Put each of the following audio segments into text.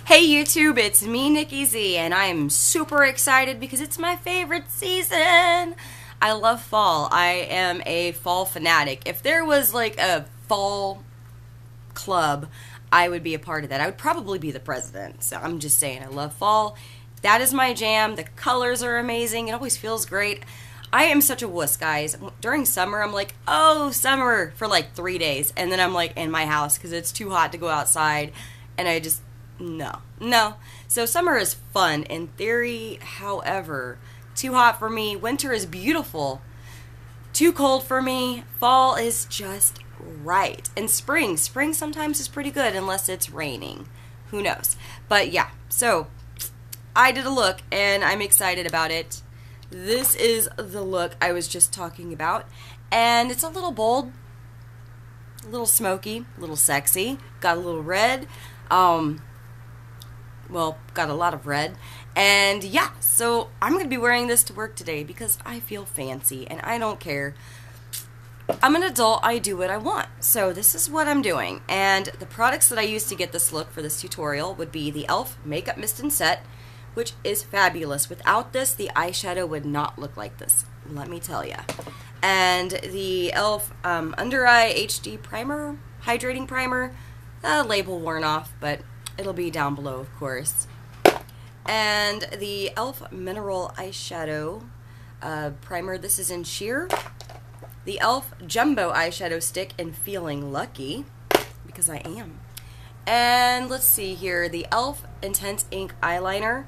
Hey YouTube, it's me, Nikki Z, and I am super excited because it's my favorite season. I love fall. I am a fall fanatic. If there was like a fall club, I would be a part of that. I would probably be the president. So I'm just saying, I love fall. That is my jam. The colors are amazing. It always feels great. I am such a wuss, guys. During summer, I'm like, oh, summer, for like 3 days. And then I'm like in my house because it's too hot to go outside. And I just, no. So summer is fun in theory. However, too hot for me. Winter is beautiful. Too cold for me. Fall is just right. And spring sometimes is pretty good unless it's raining. Who knows? But yeah, so I did a look and I'm excited about it. This is the look I was just talking about, and it's a little bold, a little smoky, a little sexy, got a little red, well, got a lot of red, and yeah, so I'm going to be wearing this to work today because I feel fancy, and I don't care. I'm an adult, I do what I want, so this is what I'm doing, and the products that I used to get this look for this tutorial would be the e.l.f. Makeup Mist and Set, which is fabulous. Without this, the eyeshadow would not look like this, let me tell ya. And the e.l.f. Under Eye HD Primer, Hydrating Primer, label worn off, but it'll be down below, of course. And the e.l.f. Mineral Eyeshadow Primer, this is in Sheer. The e.l.f. Jumbo Eyeshadow Stick in Feeling Lucky, because I am. And let's see here, the e.l.f. Intense Ink Eyeliner.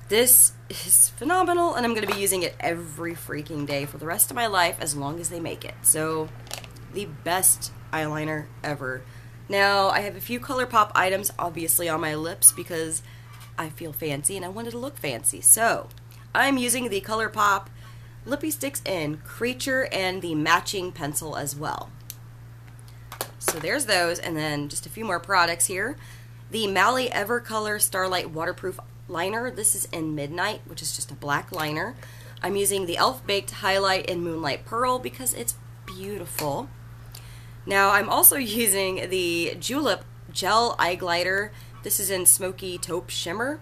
This is phenomenal, and I'm going to be using it every freaking day for the rest of my life as long as they make it. So, the best eyeliner ever. Now, I have a few Colourpop items, obviously, on my lips because I feel fancy and I wanted to look fancy. So, I'm using the Colourpop Lippie Stix in Creature and the matching pencil as well. So there's those, and then just a few more products here. The Mally Evercolor Starlight Waterproof Liner. This is in Midnight, which is just a black liner. I'm using the e.l.f. Baked Highlight in Moonlight Pearl because it's beautiful. Now I'm also using the Julep Gel Eye Glider. This is in Smoky Taupe Shimmer.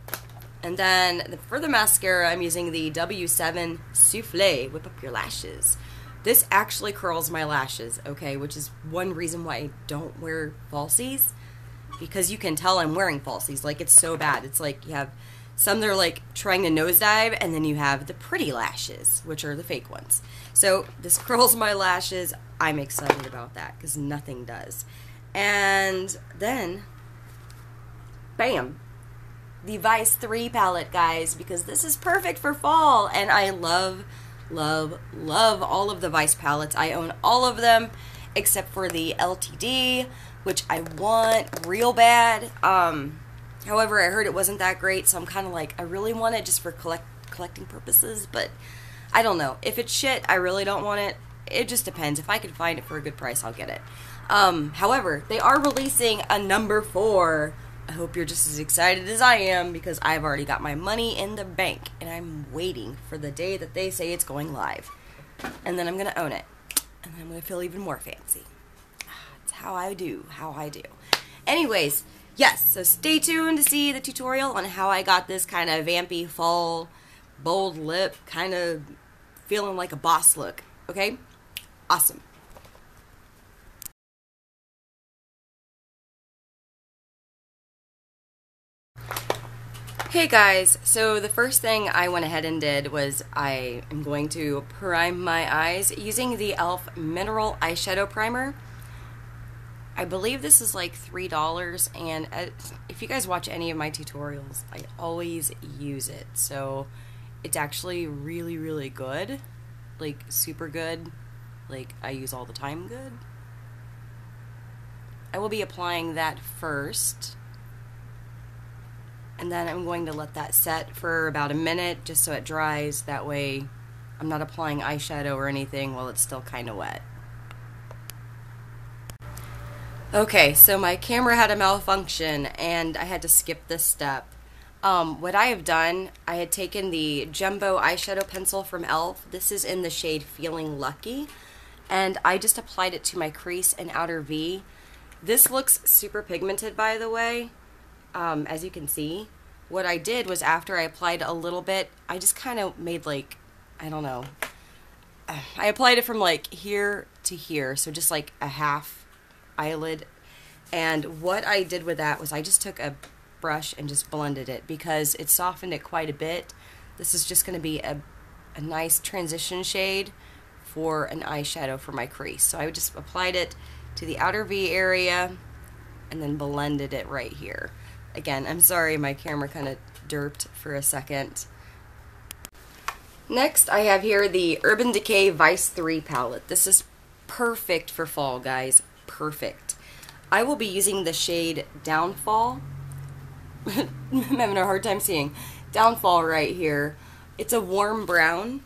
And then for the mascara, I'm using the W7 Souffle Whip Up Your Lashes. This actually curls my lashes, okay, which is one reason why I don't wear falsies, because you can tell I'm wearing falsies. Like, it's so bad. It's like you have some that are like trying to nosedive, and then you have the pretty lashes, which are the fake ones. So this curls my lashes. I'm excited about that because nothing does. And then, bam, the Vice 3 palette, guys, because this is perfect for fall, and I love all of the Vice palettes. I own all of them except for the LTD, which I want real bad. However, I heard it wasn't that great, so I'm kind of like, I really want it just for collecting purposes, but I don't know. If it's shit, I really don't want it. It just depends. If I can find it for a good price, I'll get it. However, they are releasing a number 4. I hope you're just as excited as I am because I've already got my money in the bank and I'm waiting for the day that they say it's going live. And then I'm going to own it. And then I'm going to feel even more fancy. It's how I do. Anyways, yes, so stay tuned to see the tutorial on how I got this kind of vampy fall, bold lip, kind of feeling like a boss look. Okay? Awesome. Hey guys, so the first thing I went ahead and did was I am going to prime my eyes using the e.l.f. Mineral Eyeshadow Primer. I believe this is like $3, and if you guys watch any of my tutorials, I always use it. So it's actually really good, like super good, like I use all the time good. I will be applying that first. And then I'm going to let that set for about a minute just so it dries. That way I'm not applying eyeshadow or anything while it's still kind of wet. Okay, so my camera had a malfunction and I had to skip this step. What I have done, I had taken the Jumbo eyeshadow pencil from e.l.f. This is in the shade Feeling Lucky. And I just applied it to my crease and outer V. This looks super pigmented, by the way. as you can see, what I did was after I applied a little bit, I just kind of made like, I don't know, I applied it from like here to here, so just like a half eyelid. And what I did with that was I just took a brush and just blended it because it softened it quite a bit. This is just going to be a nice transition shade for an eyeshadow for my crease. So I just applied it to the outer V area and then blended it right here. Again, I'm sorry my camera kind of derped for a second. Next I have here the Urban Decay Vice 3 palette. This is perfect for fall, guys. Perfect. I will be using the shade Downfall. I'm having a hard time seeing. Downfall right here. It's a warm brown,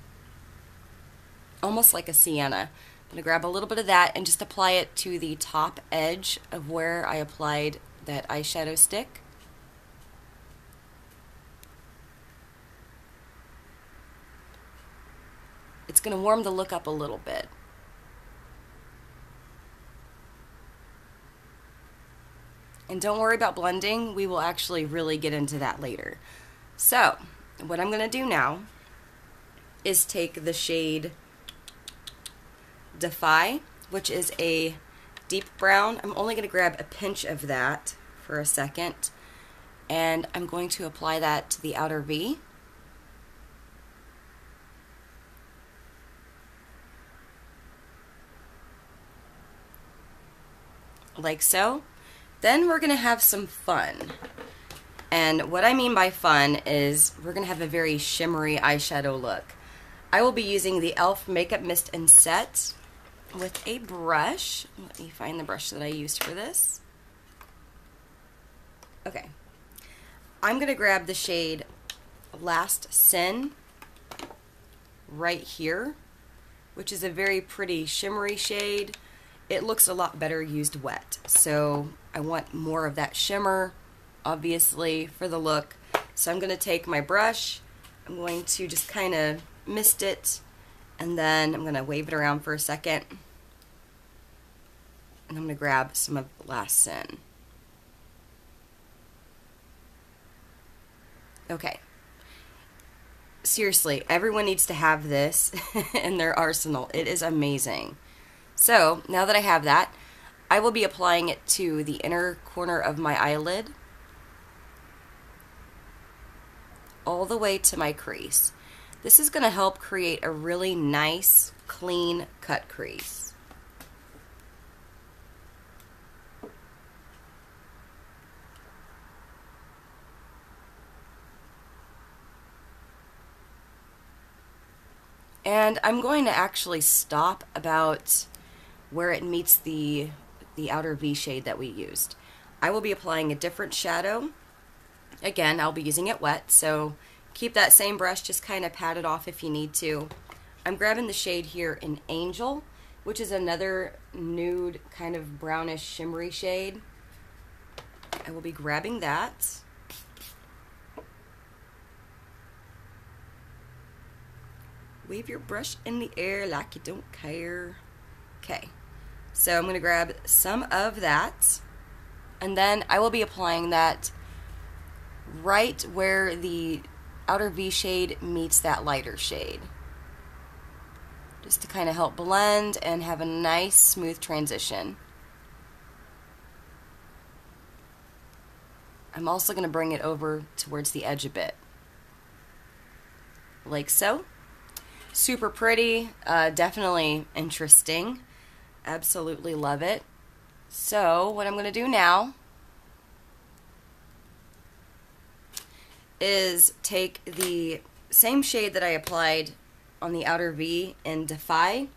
almost like a sienna. I'm going to grab a little bit of that and just apply it to the top edge of where I applied that eyeshadow stick. It's going to warm the look up a little bit. And don't worry about blending, we will actually really get into that later. So, what I'm going to do now is take the shade Defy, which is a deep brown. I'm only going to grab a pinch of that for a second, and I'm going to apply that to the outer V. Like so. Then we're going to have some fun. And what I mean by fun is we're going to have a very shimmery eyeshadow look. I will be using the e.l.f. Makeup Mist and Set with a brush. Let me find the brush that I used for this. Okay. I'm going to grab the shade Last Sin right here, which is a very pretty shimmery shade. It looks a lot better used wet, so I want more of that shimmer, obviously, for the look. So I'm going to take my brush, I'm going to just kind of mist it, and then I'm going to wave it around for a second, and I'm going to grab some of Last Sin. Okay. Seriously, everyone needs to have this in their arsenal. It is amazing. So, now that I have that, I will be applying it to the inner corner of my eyelid, all the way to my crease. This is going to help create a really nice, clean cut crease. And I'm going to actually stop about where it meets the outer V shade that we used. I will be applying a different shadow. Again, I'll be using it wet, so keep that same brush, just kind of pat it off if you need to. I'm grabbing the shade here in Angel, which is another nude kind of brownish shimmery shade. I will be grabbing that. Wave your brush in the air like you don't care. Okay. So I'm going to grab some of that, and then I will be applying that right where the outer V shade meets that lighter shade, just to kind of help blend and have a nice smooth transition. I'm also going to bring it over towards the edge a bit, like so. Super pretty, definitely interesting. Absolutely love it. So what I'm going to do now is take the same shade that I applied on the outer V in Defy. I'm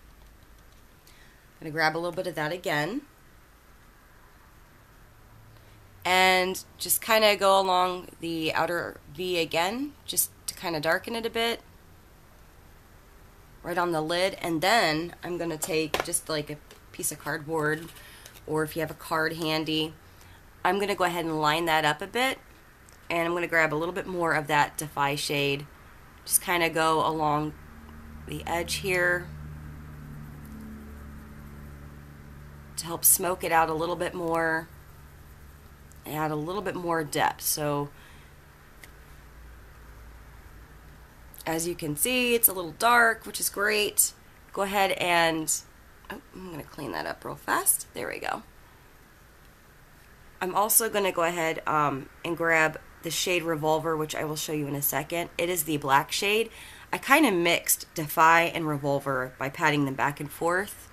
going to grab a little bit of that again and just kind of go along the outer V again, just to kind of darken it a bit right on the lid. And then I'm going to take just like a piece of cardboard, or if you have a card handy, I'm going to go ahead and line that up a bit, and I'm going to grab a little bit more of that Defy shade, just kind of go along the edge here to help smoke it out a little bit more. add a little bit more depth. So as you can see, it's a little dark, which is great. Go ahead and, oh, I'm going to clean that up real fast. There we go. I'm also going to go ahead and grab the shade Revolver, which I will show you in a second. It is the black shade. I kind of mixed Defy and Revolver by patting them back and forth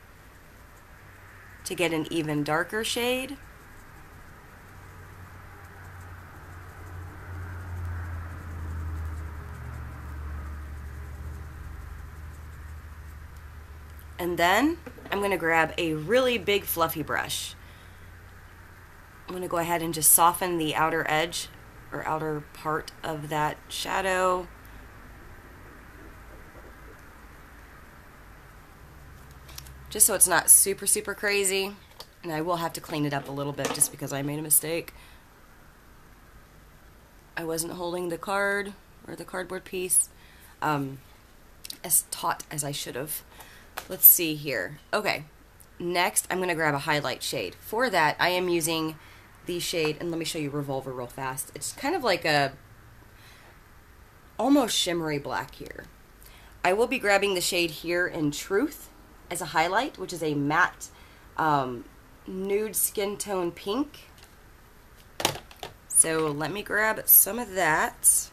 to get an even darker shade. And then I'm going to grab a really big fluffy brush. I'm going to go ahead and just soften the outer edge or outer part of that shadow. Just so it's not super, super crazy. And I will have to clean it up a little bit just because I made a mistake. I wasn't holding the card or the cardboard piece as taut as I should have. Let's see here. Okay, next I'm going to grab a highlight shade. For that, I am using the shade, and let me show you Revolver real fast. It's kind of like a almost shimmery black here. I will be grabbing the shade here in Truth as a highlight, which is a matte nude skin tone pink. So let me grab some of that.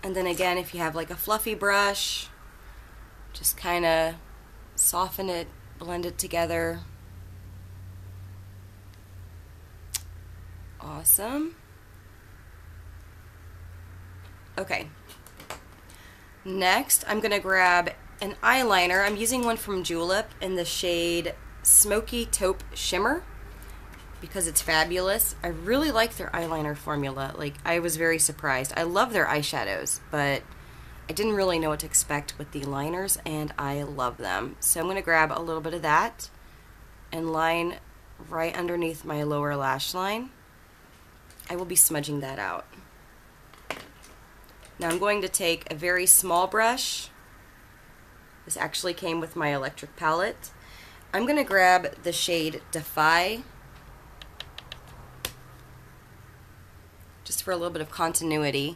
And then again, if you have like a fluffy brush, just kind of soften it, blend it together. Awesome. Okay. Next, I'm going to grab an eyeliner. I'm using one from Julep in the shade Smoky Taupe Shimmer because it's fabulous. I really like their eyeliner formula. Like, I was very surprised. I love their eyeshadows, but I didn't really know what to expect with the liners, and I love them. So I'm going to grab a little bit of that and line right underneath my lower lash line. I will be smudging that out. Now I'm going to take a very small brush. This actually came with my electric palette. I'm going to grab the shade Defy, just for a little bit of continuity.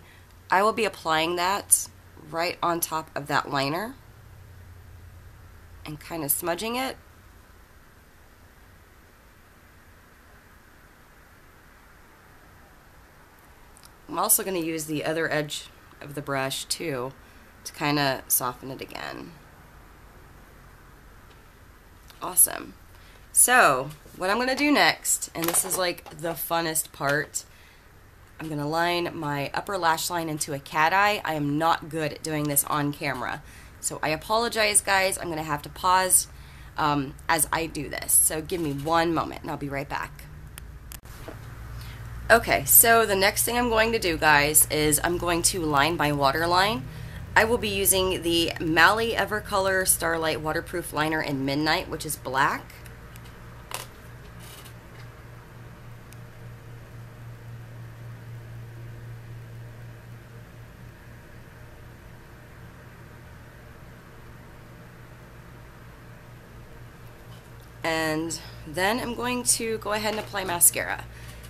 I will be applying that right on top of that liner and kind of smudging it. I'm also going to use the other edge of the brush too to kind of soften it again. Awesome. So what I'm going to do next, and this is like the funnest part, I'm going to line my upper lash line into a cat eye. I am not good at doing this on camera, so I apologize, guys. I'm going to have to pause as I do this. So give me one moment and I'll be right back. Okay, so the next thing I'm going to do, guys, is I'm going to line my waterline. I will be using the Mally Evercolor Starlight Waterproof Liner in Midnight, which is black. And then I'm going to go ahead and apply mascara.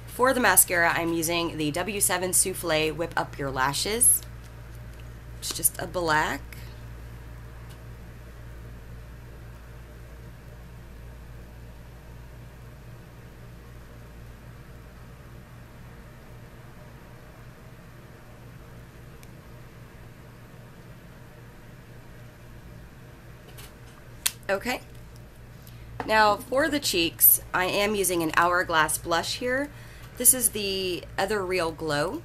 For the mascara, I'm using the W7 Souffle Whip Up Your Lashes. It's just a black. Okay. Now for the cheeks, I am using an Hourglass blush here. This is the Ethereal Glow,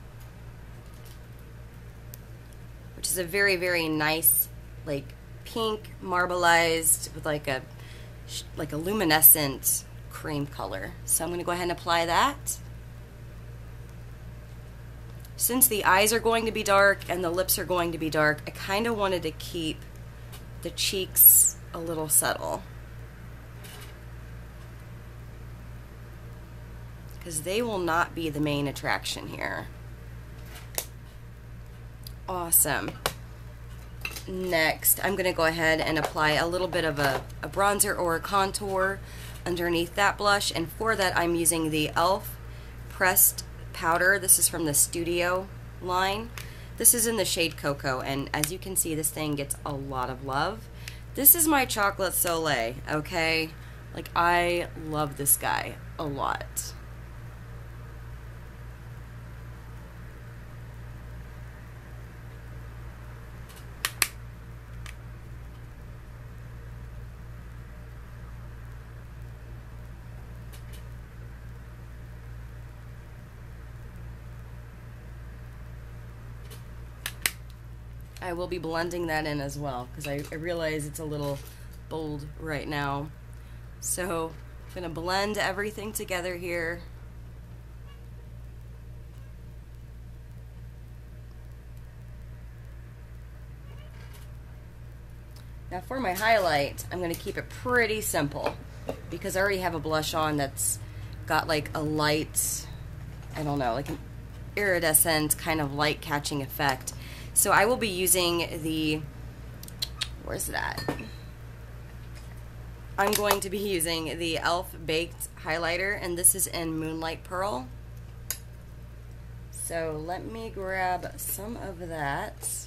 which is a very, very nice, like, pink, marbleized, with like a luminescent cream color. So I'm going to go ahead and apply that. Since the eyes are going to be dark and the lips are going to be dark, I kind of wanted to keep the cheeks a little subtle. because they will not be the main attraction here. Awesome. Next, I'm going to go ahead and apply a little bit of a bronzer or a contour underneath that blush, and for that I'm using the e.l.f. pressed powder. This is from the Studio line. This is in the shade Coco, and as you can see, this thing gets a lot of love. This is my Chocolate Soleil, okay? Like, I love this guy a lot. I will be blending that in as well, because I realize it's a little bold right now. So I'm going to blend everything together here. Now for my highlight, I'm going to keep it pretty simple, because I already have a blush on that's got like a light, I don't know, like an iridescent kind of light catching effect. So I will be using the, where's that? I'm going to be using the e.l.f. Baked Highlighter, and this is in Moonlight Pearl. So let me grab some of that.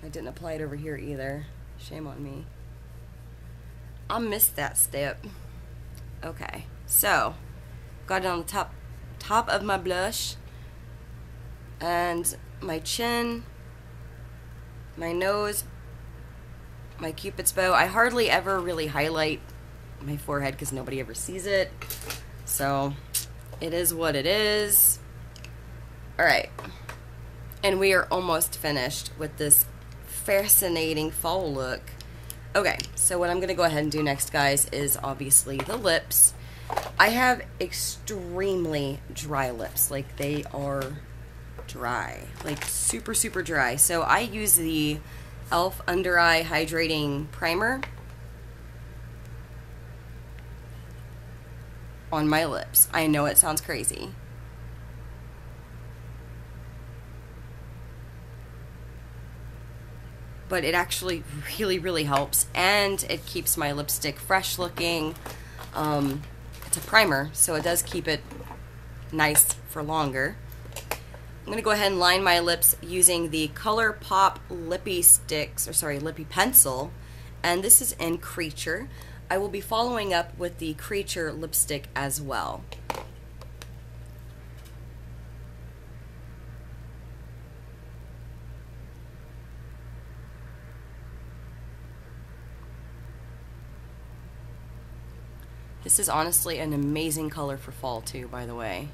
I didn't apply it over here either. Shame on me. I missed that step. Okay, so got it on the top of my blush, and my chin, my nose, my Cupid's bow. I hardly ever really highlight my forehead because nobody ever sees it, so it is what it is. Alright, and we are almost finished with this fascinating fall look. Okay, so what I'm going to go ahead and do next, guys, is obviously the lips. I have extremely dry lips, like they are dry, like super, super dry. So I use the e.l.f. Under Eye Hydrating Primer on my lips. I know it sounds crazy. But it actually really, really helps, and it keeps my lipstick fresh looking. It's a primer, so it does keep it nice for longer. I'm going to go ahead and line my lips using the Colourpop Lippie Sticks, or sorry, Lippie Pencil, and this is in Creature. I will be following up with the Creature lipstick as well. This is honestly an amazing color for fall too, by the way.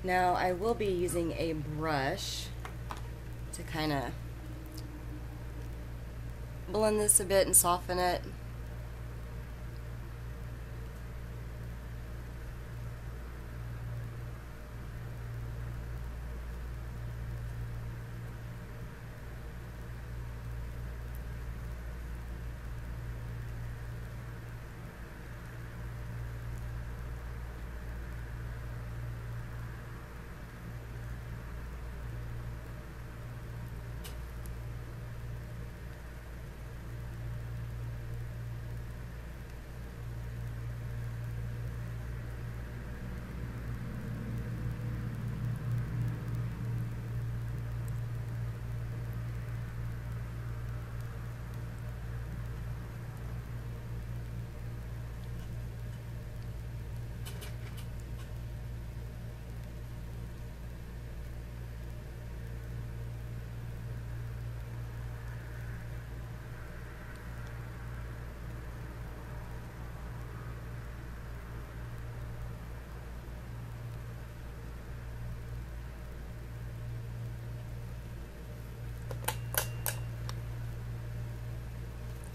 Now I will be using a brush to kind of blend this a bit and soften it.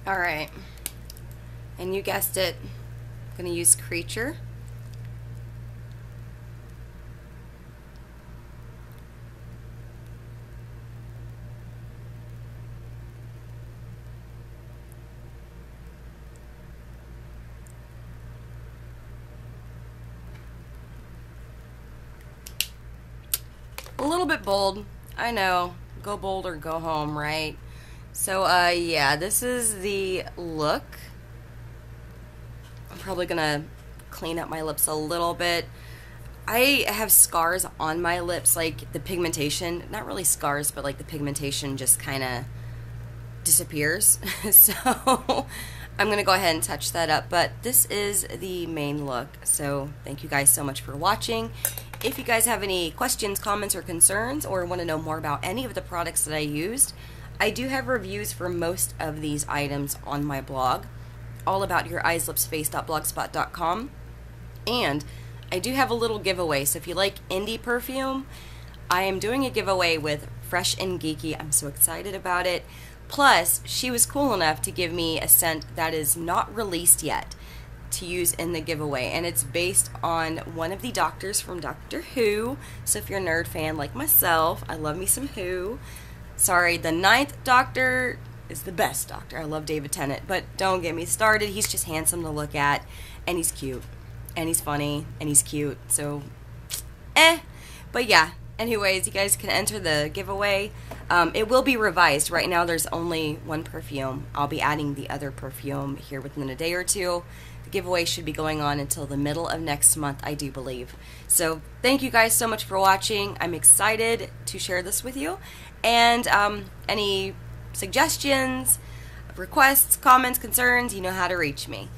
Alright, and you guessed it, I'm going to use Creature. A little bit bold, I know, go bold or go home, right? So, yeah, this is the look. I'm probably gonna clean up my lips a little bit. I have scars on my lips, like the pigmentation, not really scars, but like the pigmentation just kind of disappears. So I'm gonna go ahead and touch that up, but this is the main look. So thank you guys so much for watching. If you guys have any questions, comments, or concerns, or want to know more about any of the products that I used, I do have reviews for most of these items on my blog, allaboutyoureyes-lipsface.blogspot.com. And I do have a little giveaway, so if you like indie perfume, I am doing a giveaway with Fresh and Geeky. I'm so excited about it. Plus, she was cool enough to give me a scent that is not released yet to use in the giveaway, and it's based on one of the doctors from Doctor Who. So if you're a nerd fan like myself, I love me some Who. Sorry, the 9th Doctor is the best Doctor. I love David Tennant, but don't get me started. He's just handsome to look at, and he's cute, and he's funny, and he's cute, so but yeah, anyways, you guys can enter the giveaway. It will be revised. Right now there's only one perfume. I'll be adding the other perfume here within a day or two. The giveaway should be going on until the middle of next month, I do believe. So thank you guys so much for watching. I'm excited to share this with you. And any suggestions, requests, comments, concerns, you know how to reach me.